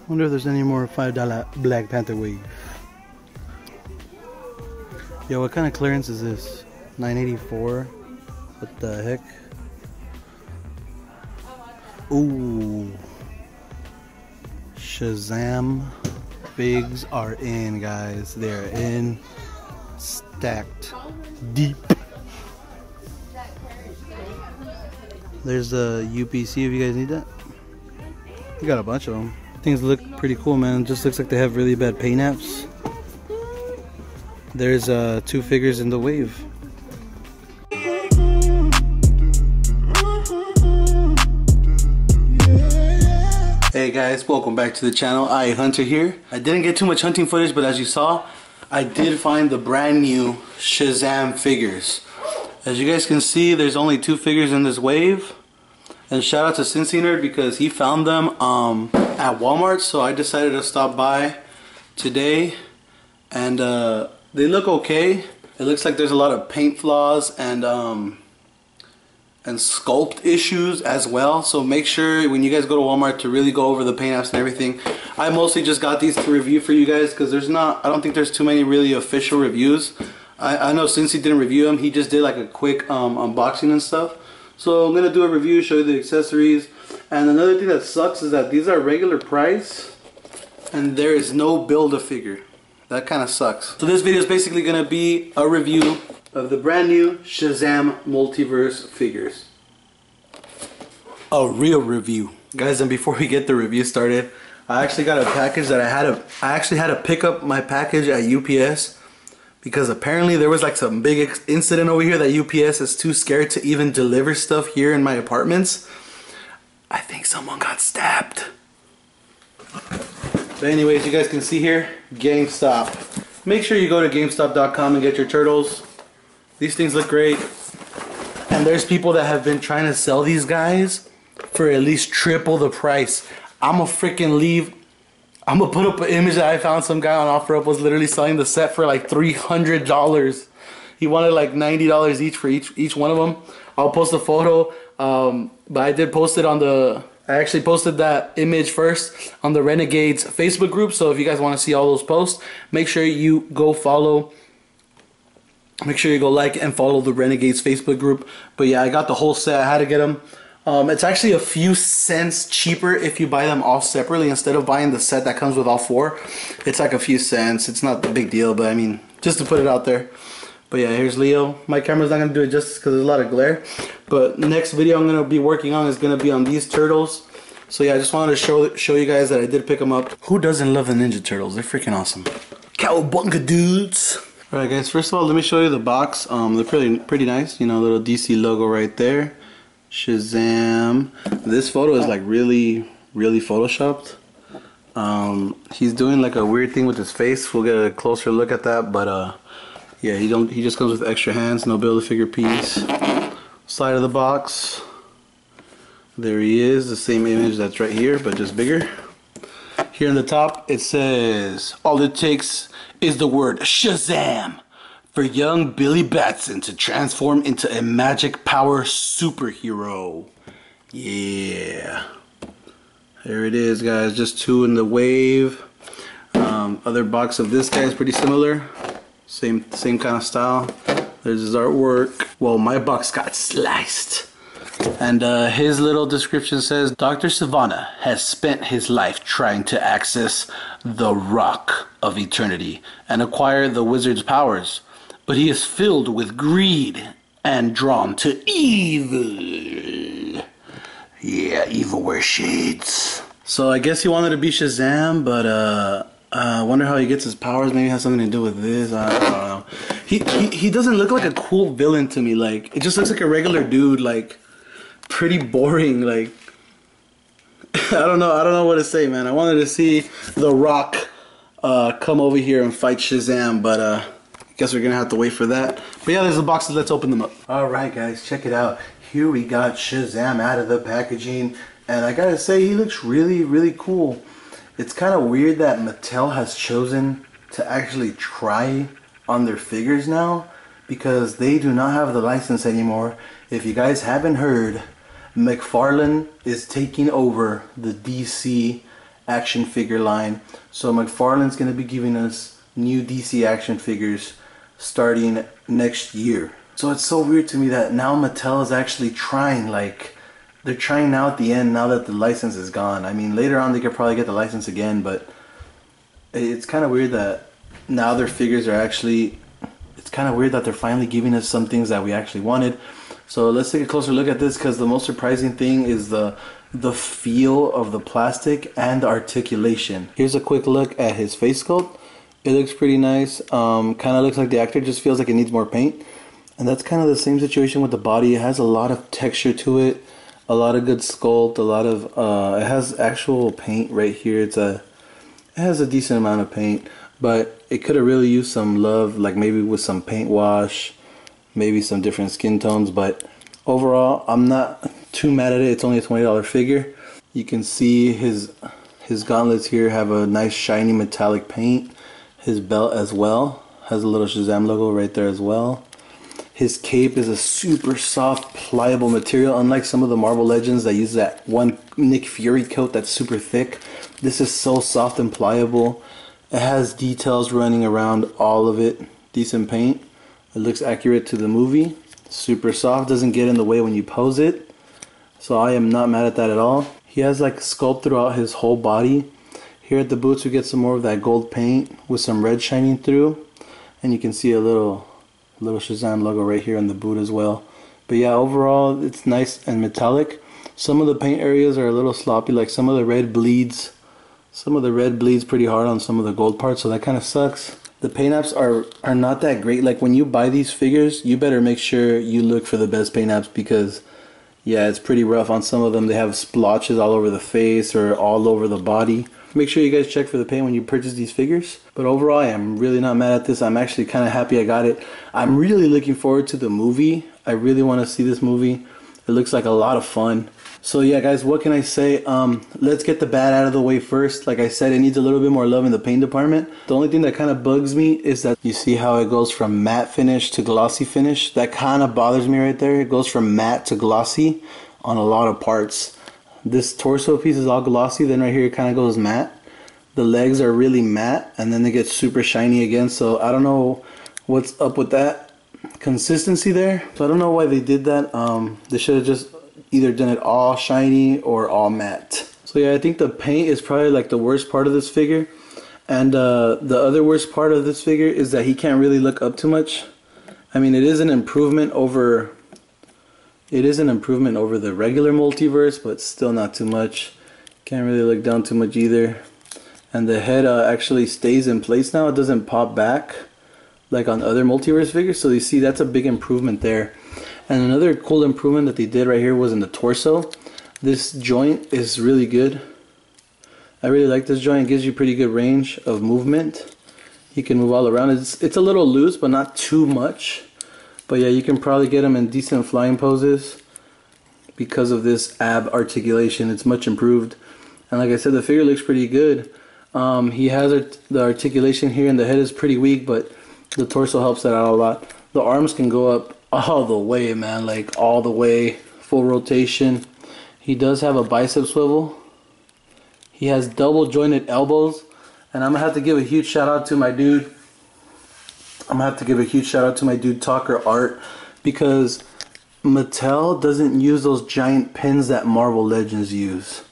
Wonder if there's any more $5 Black Panther wave. Yo, what kind of clearance is this? $9.84. What the heck? Ooh. Shazam figs are in, guys. They're in. Stacked deep. There's a UPC if you guys need that. We got a bunch of them. Things look pretty cool, man. Just looks like they have really bad paint apps. There's 2 figures in the wave. Hey guys, welcome back to the channel. Hunter here. I didn't get too much hunting footage, but as you saw, I did find the brand new Shazam figures. As you guys can see, there's only 2 figures in this wave. And shout out to Cincy Nerd because he found them at Walmart, so I decided to stop by today. And they look okay. It looks like there's a lot of paint flaws and sculpt issues as well. So make sure when you guys go to Walmart to really go over the paint apps and everything. I mostly just got these to review for you guys because I don't think there's too many really official reviews. I know Cincy didn't review them. He just did like a quick unboxing and stuff. So I'm gonna do a review, show you the accessories. And another thing that sucks is that these are regular price and there is no build-a-figure. That kind of sucks. So this video is basically gonna be a review of the brand new Shazam Multiverse figures. A real review. Guys, and before we get the review started, I actually got a package that I actually had to pick up my package at UPS because apparently there was like some big incident over here that UPS is too scared to even deliver stuff here in my apartments. I think someone got stabbed. But anyways, you guys can see here, GameStop. Make sure you go to GameStop.com and get your turtles. These things look great. And there's people that have been trying to sell these guys for at least triple the price. I'm gonna put up an image that I found. Some guy on OfferUp was literally selling the set for like $300. He wanted like $90 each for each one of them. I'll post a photo, but I did post it on I actually posted that image first on the Renegades Facebook group. So if you guys want to see all those posts, make sure you go follow. Make sure you go like and follow the Renegades Facebook group. But yeah, I got the whole set. I had to get them. It's actually a few cents cheaper if you buy them all separately instead of buying the set that comes with all 4. It's like a few cents. It's not a big deal, but I mean, just to put it out there. But yeah, here's Leo. My camera's not going to do it justice because there's a lot of glare. But the next video I'm going to be working on is going to be on these turtles. So yeah, I just wanted to show you guys that I did pick them up. Who doesn't love the Ninja Turtles? They're freaking awesome. Cowabunga dudes. Alright guys, first of all, let me show you the box. They're pretty nice. You know, little DC logo right there. Shazam. This photo is like really photoshopped. He's doing like a weird thing with his face. We'll get a closer look at that, but yeah, he just comes with extra hands, no build-a-figure piece. Side of the box. There he is, the same image that's right here, but just bigger. Here in the top it says, all it takes is the word Shazam for young Billy Batson to transform into a magic power superhero. Yeah. There it is, guys. Just 2 in the wave. Other box of this guy is pretty similar. Same kind of style. There's his artwork. Well, my box got sliced. And his little description says, Dr. Savannah has spent his life trying to access the Rock of Eternity and acquire the wizard's powers. But he is filled with greed and drawn to evil. Yeah, evil wears shades. So I guess he wanted to be Shazam, but I wonder how he gets his powers. Maybe it has something to do with this. I don't know. He doesn't look like a cool villain to me. Like, it just looks like a regular dude. Like, pretty boring. Like, I don't know what to say, man. I wanted to see The Rock come over here and fight Shazam, but I guess we're gonna have to wait for that. But yeah, there's the boxes. Let's open them up. Alright guys, check it out. Here we got Shazam out of the packaging, and I gotta say, he looks really cool. It's kind of weird that Mattel has chosen to actually try on their figures now, because they do not have the license anymore. If you guys haven't heard, McFarlane is taking over the DC action figure line. So McFarlane's going to be giving us new DC action figures starting next year. So it's so weird to me that now Mattel is actually trying, like, they're trying now at the end, now that the license is gone. I mean, later on they could probably get the license again, but it's kind of weird that now their figures are actually, it's kind of weird that they're finally giving us some things that we actually wanted. So let's take a closer look at this, because the most surprising thing is the feel of the plastic and the articulation. Here's a quick look at his face sculpt. It looks pretty nice. Kind of looks like the actor just feels like it needs more paint. And that's kind of the same situation with the body. It has a lot of texture to it, a lot of good sculpt, a lot of it has actual paint right here. It has a decent amount of paint, but it could have really used some love, like maybe with some paint wash, maybe some different skin tones. But overall, I'm not too mad at it. It's only a $20 figure. You can see his gauntlets here have a nice shiny metallic paint. His belt as well has a little Shazam logo right there as well. His cape is a super soft, pliable material. Unlike some of the Marvel Legends that use that one Nick Fury coat that's super thick, this is so soft and pliable. It has details running around all of it. Decent paint. It looks accurate to the movie. Super soft, doesn't get in the way when you pose it. So I am not mad at that at all. He has like sculpt throughout his whole body. Here at the boots we get some more of that gold paint with some red shining through. And you can see a little Shazam logo right here on the boot as well. But yeah, overall it's nice and metallic. Some of the paint areas are a little sloppy, like some of the red bleeds. Some of the red bleeds pretty hard on some of the gold parts, so that kind of sucks. The paint apps are not that great. Like when you buy these figures, you better make sure you look for the best paint apps, because yeah, it's pretty rough on some of them. They have splotches all over the face or all over the body. Make sure you guys check for the paint when you purchase these figures. But overall, I am really not mad at this. I'm actually kind of happy I got it. I'm really looking forward to the movie. I really want to see this movie. It looks like a lot of fun. So yeah, guys, what can I say? Let's get the bad out of the way first. Like I said, it needs a little bit more love in the paint department. The only thing that kind of bugs me is that you see how it goes from matte finish to glossy finish. That kind of bothers me right there. It goes from matte to glossy on a lot of parts. This torso piece is all glossy, then right here it kind of goes matte. The legs are really matte, and then they get super shiny again. So I don't know what's up with that consistency there. So I don't know why they did that. They should have just either done it all shiny or all matte. So yeah, I think the paint is probably like the worst part of this figure. And the other worst part of this figure is that he can't really look up too much. I mean, it is an improvement over the regular multiverse, but still not too much. Can't really look down too much either. And the head actually stays in place now. It doesn't pop back like on other multiverse figures. So you see, that's a big improvement there. And another cool improvement that they did right here was in the torso. This joint is really good. I really like this joint. It gives you pretty good range of movement. You can move all around. It's a little loose, but not too much. But yeah, you can probably get him in decent flying poses because of this ab articulation. It's much improved. And like I said, the figure looks pretty good. He has the articulation here, and the head is pretty weak, but the torso helps that out a lot. The arms can go up all the way, man, like all the way, full rotation. He does have a bicep swivel. He has double jointed elbows, and I'm gonna have to give a huge shout out to my dude. Talker Art, because Mattel doesn't use those giant pins that Marvel Legends use.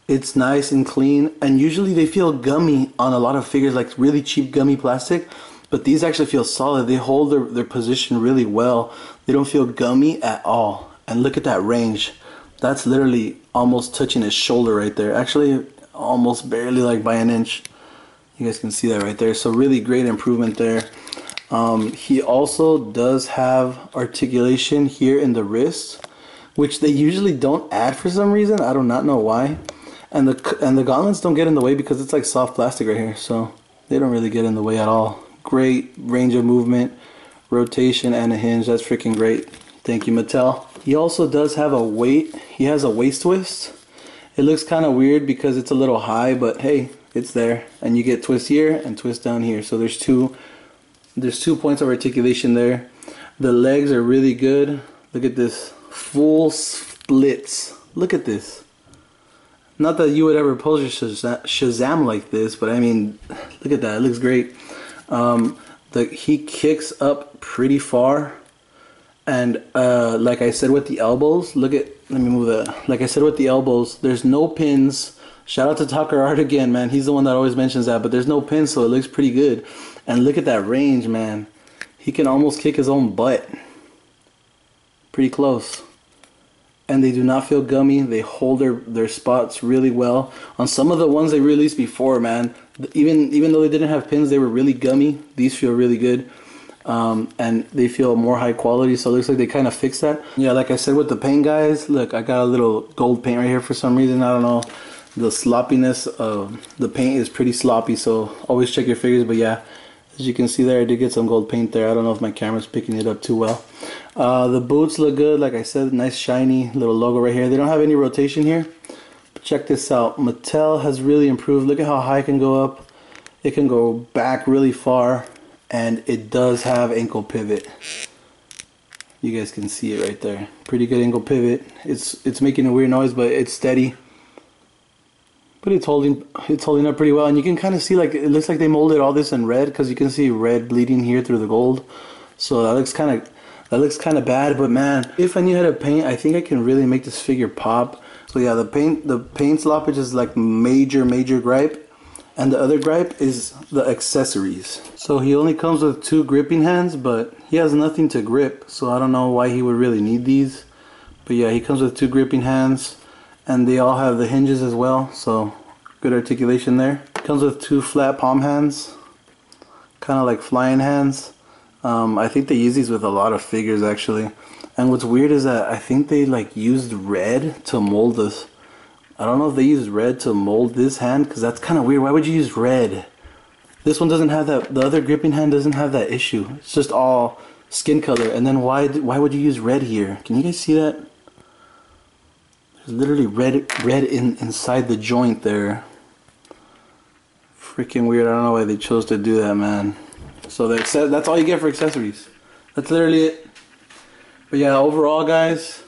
It's nice and clean, and usually they feel gummy on a lot of figures, like really cheap gummy plastic, but these actually feel solid. They hold their position really well. They don't feel gummy at all. And look at that range. That's literally almost touching his shoulder right there. Actually, almost barely, like by an inch. You guys can see that right there. So really great improvement there. He also does have articulation here in the wrist, which they usually don't add for some reason. I do not know why. And the gauntlets don't get in the way because it's like soft plastic right here, so they don't really get in the way at all. Great range of movement, rotation, and a hinge. That's freaking great. Thank you, Mattel. He also does have a weight. He has a waist twist. It looks kind of weird because it's a little high, but hey, it's there. And you get twist here and twist down here. So there's two points of articulation there. The legs are really good. Look at this, full splits. Look at this. Not that you would ever pose your Shazam like this, but I mean, look at that. It looks great. He kicks up pretty far. And like I said with the elbows, let me move that. Like I said with the elbows, there's no pins. Shout out to Tucker Art again, man. He's the one that always mentions that, but there's no pins, so it looks pretty good. And look at that range, man. He can almost kick his own butt. Pretty close. And they do not feel gummy. They hold their spots really well. On some of the ones they released before, man, even though they didn't have pins, they were really gummy. These feel really good. And they feel more high quality, so it looks like they kind of fixed that. Yeah, like I said with the paint, guys, look, I got a little gold paint right here for some reason. I don't know. The sloppiness of the paint is pretty sloppy, so always check your figures. But yeah, as you can see there, I did get some gold paint there. I don't know if my camera's picking it up too well. The boots look good. Like I said, nice shiny little logo right here. They don't have any rotation here. But check this out. Mattel has really improved. Look at how high it can go up. It can go back really far. And it does have ankle pivot. You guys can see it right there. Pretty good ankle pivot. It's making a weird noise, but it's steady. But it's holding up pretty well. And you can kind of see, like, it looks like they molded all this in red, because you can see red bleeding here through the gold. So that looks kind of bad. But man, if I knew how to paint, I think I can really make this figure pop. So yeah, the paint sloppage is like major gripe. And the other gripe is the accessories. So he only comes with 2 gripping hands, but he has nothing to grip, so I don't know why he would really need these. But yeah, he comes with 2 gripping hands, and they all have the hinges as well, so good articulation there. Comes with 2 flat palm hands, kind of like flying hands. I think they use these with a lot of figures actually. And what's weird is that I think they like used red to mold this. I don't know if they used red to mold this hand, because that's kind of weird. Why would you use red? This one doesn't have that. The other gripping hand doesn't have that issue. It's just all skin color. And then why would you use red here? Can you guys see that? There's literally red inside the joint there. Freaking weird. I don't know why they chose to do that, man. So that's all you get for accessories. That's literally it. But yeah, overall, guys,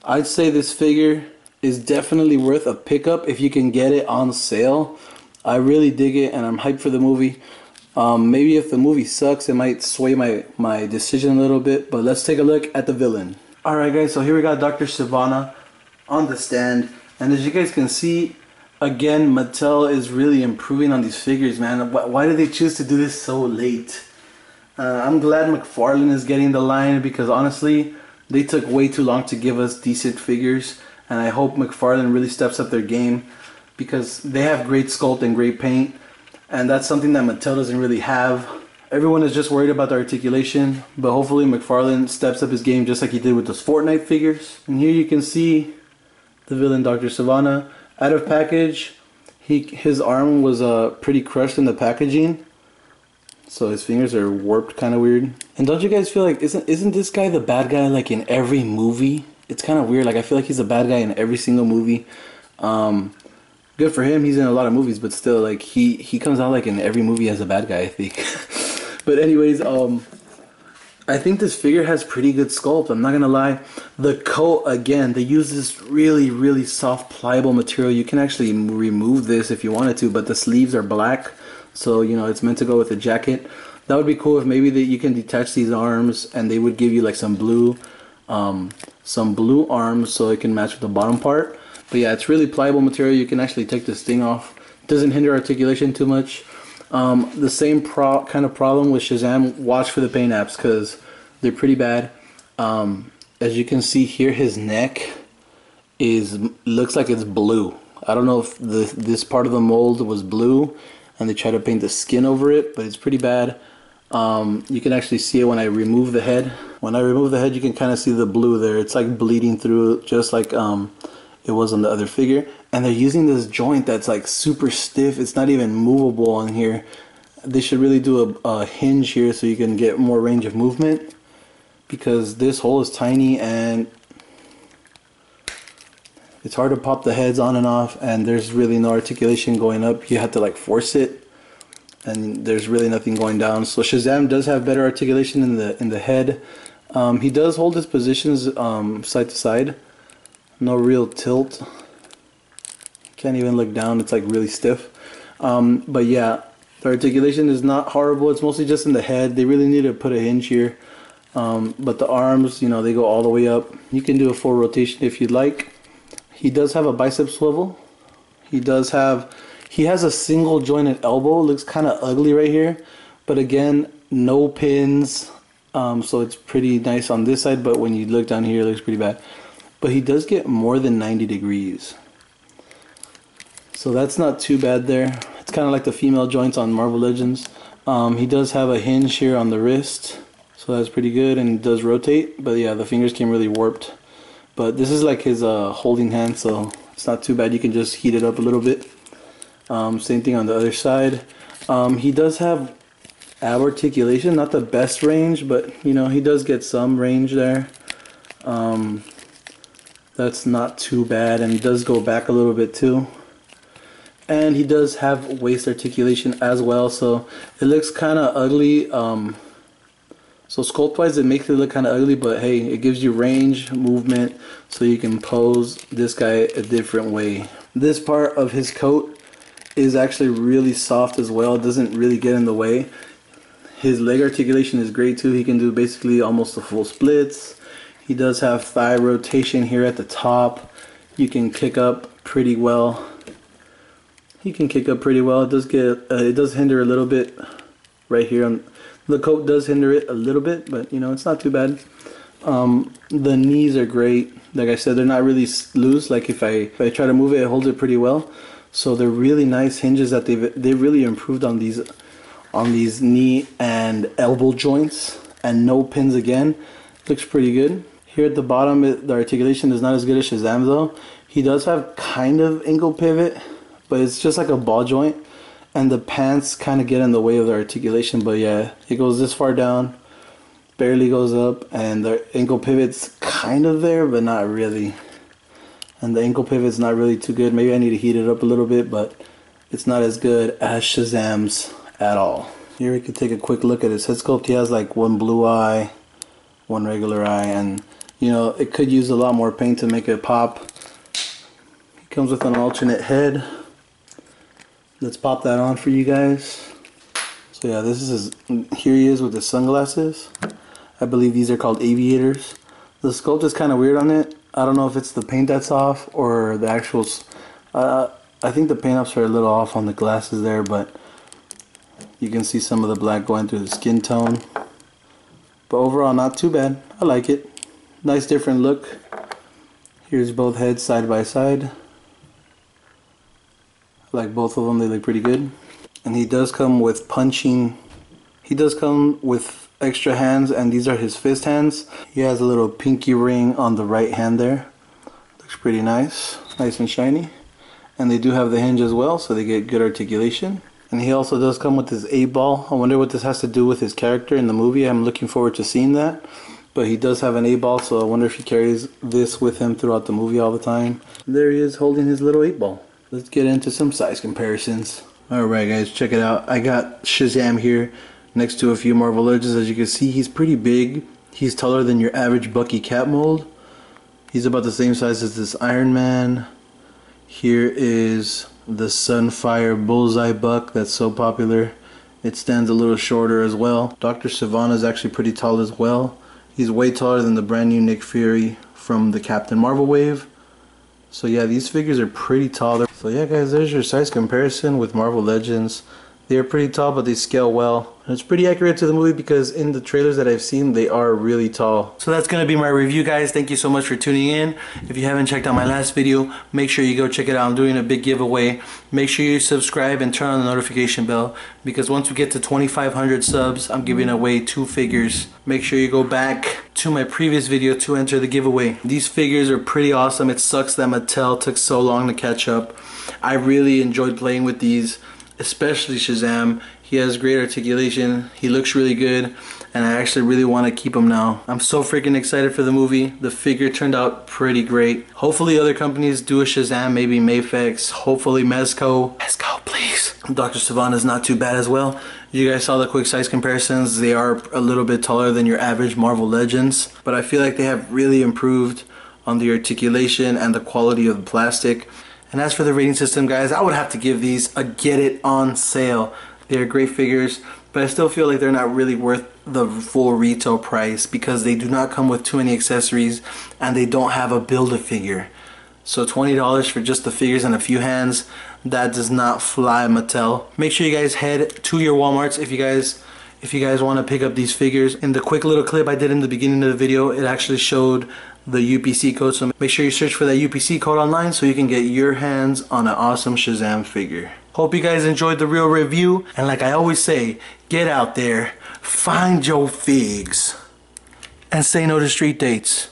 I'd say this figure is definitely worth a pickup if you can get it on sale. I really dig it, and I'm hyped for the movie. Maybe if the movie sucks, it might sway my decision a little bit, but let's take a look at the villain. Alright guys, so here we got Dr. Sivana on the stand, and as you guys can see, again, Mattel is really improving on these figures, man. Why did they choose to do this so late? I'm glad McFarlane is getting the line, because honestly, they took way too long to give us decent figures. And I hope McFarlane really steps up their game, because they have great sculpt and great paint, and that's something that Mattel doesn't really have. Everyone is just worried about the articulation, but hopefully McFarlane steps up his game just like he did with those Fortnite figures. And here you can see the villain, Dr. Sivana. Out of package, his arm was pretty crushed in the packaging, so his fingers are warped kind of weird. And don't you guys feel like, isn't this guy the bad guy like in every movie? It's kind of weird. Like, I feel like he's a bad guy in every single movie. Good for him. He's in a lot of movies, but still, like, he comes out like in every movie as a bad guy, I think. But anyways, I think this figure has pretty good sculpt. I'm not gonna lie. The coat, again, they use this really soft, pliable material. You can actually remove this if you wanted to, but the sleeves are black, so you know it's meant to go with the jacket. That would be cool if maybe you can detach these arms, and they would give you like some blue arms so it can match with the bottom part. But yeah, it's really pliable material. You can actually take this thing off. Doesn't hinder articulation too much. The same kind of problem with Shazam. Watch for the paint apps, because they're pretty bad. As you can see here, his neck looks like it's blue. I don't know if this part of the mold was blue and they try to paint the skin over it, but it's pretty bad. You can actually see it when I remove the head. When I remove the head, you can kind of see the blue there. It's like bleeding through, just like it was on the other figure. And they're using this joint that's like super stiff. It's not even movable on here. They should really do a hinge here so you can get more range of movement, because this hole is tiny and it's hard to pop the heads on and off, and there's really no articulation going up. You have to like force it, and there's really nothing going down. So Shazam does have better articulation in the head. He does hold his positions side to side. No real tilt. Can't even look down, it's like really stiff. But yeah, the articulation is not horrible. It's mostly just in the head. They really need to put a hinge here. But the arms, you know, they go all the way up. You can do a full rotation if you'd like. He does have a bicep swivel. He has a single jointed elbow. It looks kind of ugly right here. But again, no pins. So it's pretty nice on this side. But when you look down here, it looks pretty bad. But he does get more than 90 degrees. So that's not too bad there. It's kind of like the female joints on Marvel Legends. He does have a hinge here on the wrist. So that's pretty good, and it does rotate. But yeah, the fingers came really warped. But this is like his holding hand, so it's not too bad. You can just heat it up a little bit. Same thing on the other side. He does have ab articulation, not the best range, but you know, he does get some range there. That's not too bad, and he does go back a little bit too. And he does have waist articulation as well, so it looks kind of ugly. So sculpt wise it makes it look kind of ugly, but hey, it gives you range, movement, so you can pose this guy a different way. This part of his coat is actually really soft as well. It doesn't really get in the way. His leg articulation is great too. He can do basically almost the full splits. He does have thigh rotation here at the top. You can kick up pretty well. He can kick up pretty well. It does hinder a little bit right here. The coat does hinder it a little bit, but you know, it's not too bad. The knees are great. Like I said, they're not really loose. Like if I try to move it, it holds it pretty well. So they're really nice hinges that they've really improved on these knee and elbow joints, and no pins again. Looks pretty good. Here at the bottom, the articulation is not as good as Shazam though. He does have kind of ankle pivot, but it's just like a ball joint, and the pants kind of get in the way of the articulation. But yeah, it goes this far down, barely goes up, and the ankle pivot's kind of there, but not really. And the ankle pivot's not really too good. Maybe I need to heat it up a little bit, but it's not as good as Shazam's at all. Here we can take a quick look at his head sculpt. He has like one blue eye, one regular eye, and you know, it could use a lot more paint to make it pop. He comes with an alternate head. Let's pop that on for you guys. So yeah, this is here he is with his sunglasses. I believe these are called aviators. The sculpt is kind of weird on it. I don't know if it's the paint that's off or the actual. I think the paint ups are a little off on the glasses there, but you can see some of the black going through the skin tone. But overall, not too bad. I like it. Nice different look. Here's both heads side by side. Like both of them, they look pretty good. And he does come with punching. He does come with extra hands, and these are his fist hands. He has a little pinky ring on the right hand there. Looks pretty nice. Nice and shiny. And they do have the hinge as well, so they get good articulation. And he also does come with his 8-ball. I wonder what this has to do with his character in the movie. I'm looking forward to seeing that. But he does have an 8-ball, so I wonder if he carries this with him throughout the movie all the time. There he is holding his little 8-ball. Let's get into some size comparisons. Alright guys, check it out. I got Shazam here next to a few Marvel Legends. As you can see, he's pretty big. He's taller than your average Bucky Cat mold. He's about the same size as this Iron Man. Here is the Sunfire Bullseye Buck that's so popular. It stands a little shorter as well. Dr. Sivana is actually pretty tall as well. He's way taller than the brand new Nick Fury from the Captain Marvel wave. So yeah, these figures are pretty tall. So yeah guys, there's your size comparison with Marvel Legends. They are pretty tall, but they scale well. And it's pretty accurate to the movie because in the trailers that I've seen, they are really tall. So that's going to be my review, guys. Thank you so much for tuning in. If you haven't checked out my last video, make sure you go check it out. I'm doing a big giveaway. Make sure you subscribe and turn on the notification bell, because once we get to 2,500 subs, I'm giving away 2 figures. Make sure you go back to my previous video to enter the giveaway. These figures are pretty awesome. It sucks that Mattel took so long to catch up. I really enjoyed playing with these, especially Shazam. He has great articulation, he looks really good, and I actually really want to keep him now. I'm so freaking excited for the movie. The figure turned out pretty great. Hopefully other companies do a Shazam, maybe Mafex, hopefully Mezco. Mezco, please. Dr. Sivana is not too bad as well. You guys saw the quick size comparisons. They are a little bit taller than your average Marvel Legends, but I feel like they have really improved on the articulation and the quality of the plastic. And as for the rating system, guys, I would have to give these a get it on sale. They're great figures, but I still feel like they're not really worth the full retail price because they do not come with too many accessories and they don't have a Build-A-Figure. So $20 for just the figures and a few hands, that does not fly, Mattel. Make sure you guys head to your Walmarts if you guys want to pick up these figures. In the quick little clip I did in the beginning of the video, it actually showed the UPC code, so make sure you search for that UPC code online so you can get your hands on an awesome Shazam figure. Hope you guys enjoyed the real review, and like I always say, get out there, find your figs, and say no to street dates.